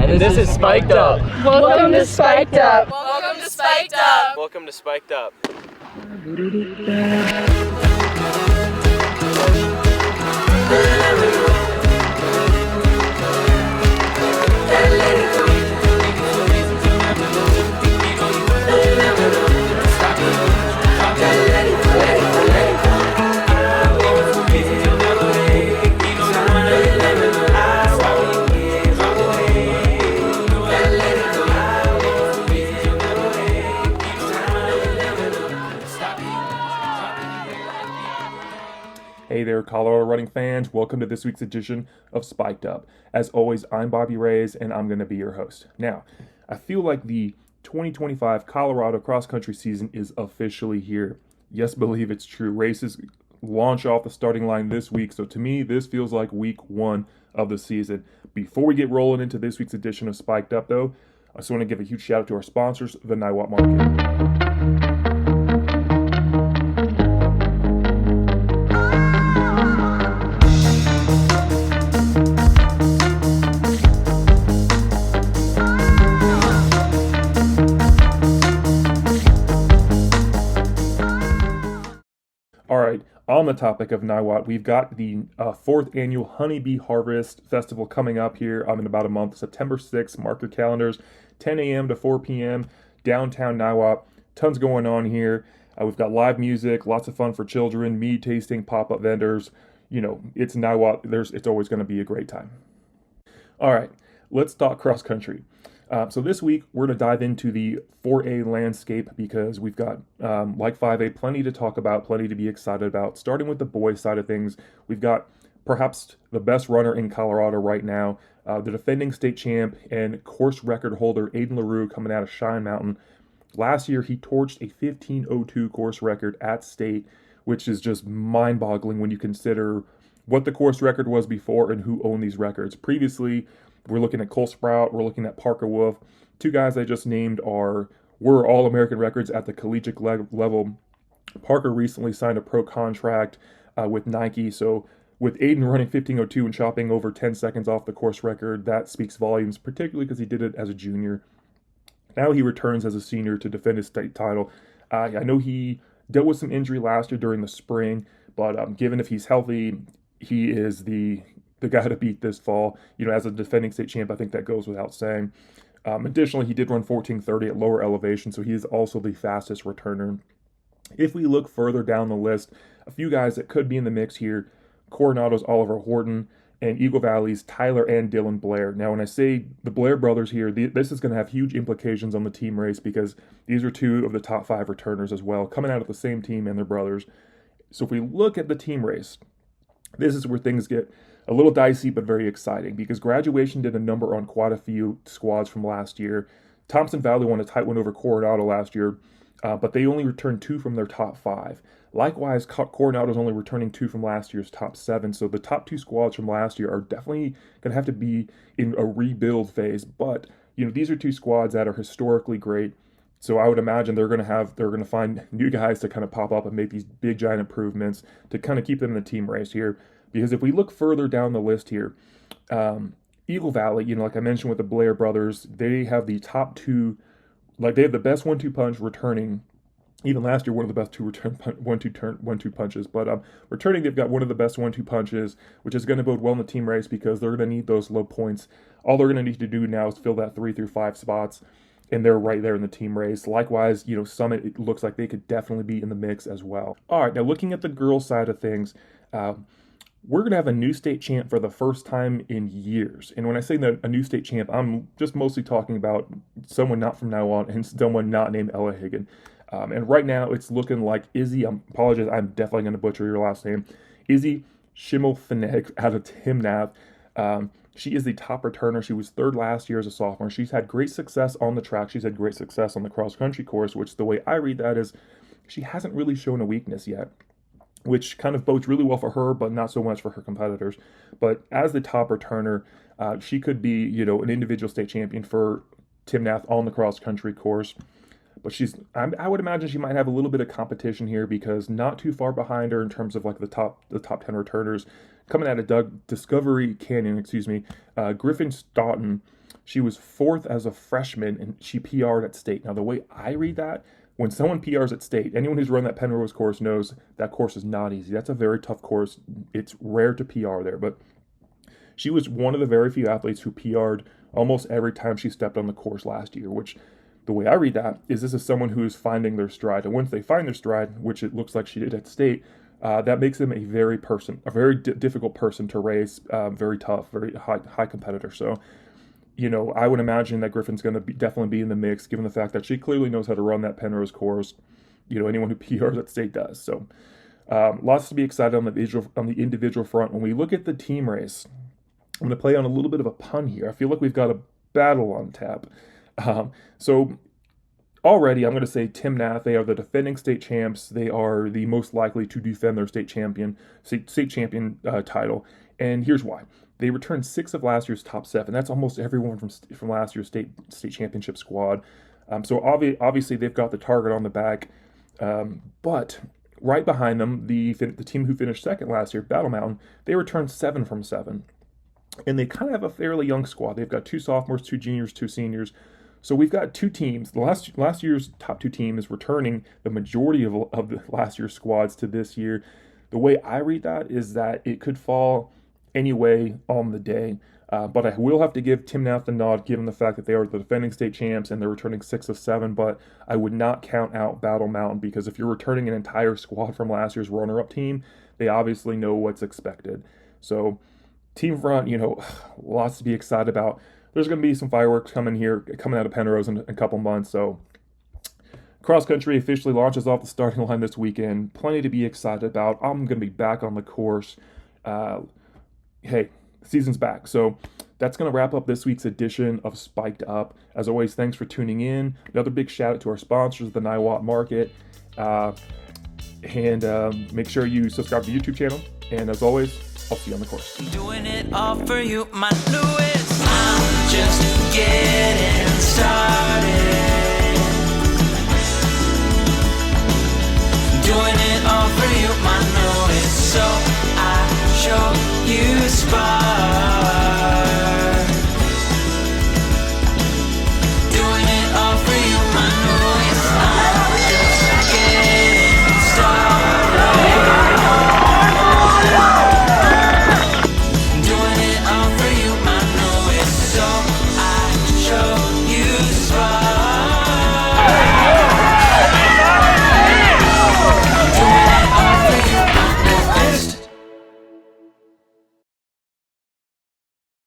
And this is Spiked Up. Welcome to Spiked Up. Welcome to Spiked Up. Welcome to Spiked Up. Hey there, Colorado running fans. Welcome to this week's edition of Spiked Up. As always, I'm Bobby Reyes, and I'm going to be your host. Now, I feel like the 2025 Colorado cross-country season is officially here. Yes, believe it's true. Races launch off the starting line this week, so to me, this feels like week one of the season. Before we get rolling into this week's edition of Spiked Up, though, I just want to give a huge shout out to our sponsors, the Niwot Market. All right, on the topic of Niwot, we've got the fourth annual Honeybee Harvest Festival coming up here in about a month, September 6th. Mark your calendars, 10 a.m. to 4 p.m., downtown Niwot. Tons going on here. We've got live music, lots of fun for children, mead tasting, pop-up vendors. You know, it's Niwot. It's always going to be a great time. All right, let's talk cross-country. So this week, we're going to dive into the 4A landscape because we've got, like 5A, plenty to talk about, plenty to be excited about. Starting with the boys side of things, we've got perhaps the best runner in Colorado right now, the defending state champ and course record holder, Aiden LaRue, coming out of Cheyenne Mountain. Last year, he torched a 15:02 course record at state, which is just mind-boggling when you consider what the course record was before and who owned these records. Previously, we're looking at Cole Sprout, we're looking at Parker Wolf. Two guys I just named were All-American records at the collegiate level. Parker recently signed a pro contract with Nike, so with Aiden running 15:02 and chopping over 10 seconds off the course record, that speaks volumes, particularly because he did it as a junior. Now he returns as a senior to defend his state title. I know he dealt with some injury last year during the spring, but given if he's healthy, he is the guy to beat this fall. You know, as a defending state champ, I think that goes without saying. Additionally, he did run 14:30 at lower elevation, so he is also the fastest returner. If we look further down the list, a few guys that could be in the mix here: Coronado's Oliver Horton and Eagle Valley's Tyler and Dylan Blair. Now, when I say the Blair brothers here, this is going to have huge implications on the team race because these are two of the top 5 returners as well, coming out of the same team and their brothers. So if we look at the team race, this is where things get a little dicey but very exciting because Graduation did a number on quite a few squads from last year. Thompson Valley won a tight one over Coronado last year, but they only returned 2 from their top 5. Likewise, Coronado's only returning 2 from last year's top 7, so the top 2 squads from last year are definitely going to have to be in a rebuild phase, but you know, these are 2 squads that are historically great, so I would imagine they're going to find new guys to kind of pop up and make these big giant improvements to kind of keep them in the team race here. Because if we look further down the list here, Eagle Valley, you know, like I mentioned with the Blair brothers, they have the top 2, like they have the best 1-2 punch returning. Even last year, one of the best 1-2 punches. But returning, they've got one of the best 1-2 punches, which is going to bode well in the team race because they're going to need those low points. All they're going to need to do now is fill that 3 through 5 spots, and they're right there in the team race. Likewise, you know, Summit, it looks like they could definitely be in the mix as well. All right, now looking at the girls' side of things, we're going to have a new state champ for the first time in years. And when I say a new state champ, I'm just mostly talking about someone not from now on and someone not named Ella Higgin. And right now, it's looking like Izzy, I apologize, I'm definitely going to butcher your last name, Izzy Schimmelfennig out of Timnath. She is the top returner. She was 3rd last year as a sophomore. She's had great success on the track. She's had great success on the cross-country course, which the way I read that is she hasn't really shown a weakness yet, which kind of bodes really well for her, but not so much for her competitors. But as the top returner, she could be, you know, an individual state champion for Timnath on the cross-country course. But I would imagine she might have a little bit of competition here because not too far behind her in terms of like the top 10 returners. Coming out of Discovery Canyon, Griffin Stoughton, She was 4th as a freshman, and she PR'd at state. Now, the way I read that, when someone PRs at state, anyone who's run that Penrose course knows that course is not easy. That's a very tough course. It's rare to PR there, but she was one of the very few athletes who PR'd almost every time she stepped on the course last year, which the way I read that is this is someone who is finding their stride. And once they find their stride, which it looks like she did at state, that makes them a very difficult person to race, very tough, very high competitor. So, I would imagine that Griffin's going to definitely be in the mix, given the fact that she clearly knows how to run that Penrose course. Anyone who PRs at state does. So, lots to be excited on the individual front. When we look at the team race, I'm going to play on a little bit of a pun here. I feel like we've got a battle on tap. So already I'm going to say Tim Nath, they are the defending state champs. They are the most likely to defend their state champion title. And here's why. They returned 6 of last year's top 7. That's almost everyone from last year's state championship squad. So obviously they've got the target on the back. But right behind them, the team who finished second last year, Battle Mountain, they returned 7 from 7. And they kind of have a fairly young squad. They've got 2 sophomores, 2 juniors, 2 seniors. So we've got 2 teams. The last year's top 2 team is returning the majority of the last year's squads to this year. The way I read that is that it could fall anyway on the day. But I will have to give Tim Nath the nod, given the fact that they are the defending state champs and they're returning 6 of 7. But I would not count out Battle Mountain, because if you're returning an entire squad from last year's runner-up team, they obviously know what's expected. So team front, lots to be excited about. There's going to be some fireworks coming out of Penrose in a couple months. So cross country officially launches off the starting line this weekend. Plenty to be excited about. I'm going to be back on the course. Hey, season's back. So that's going to wrap up this week's edition of Spiked Up. As always, thanks for tuning in. Another big shout out to our sponsors, the Niwot Market. And make sure you subscribe to the YouTube channel. And as always, I'll see you on the course. Doing it all for you, my Louis.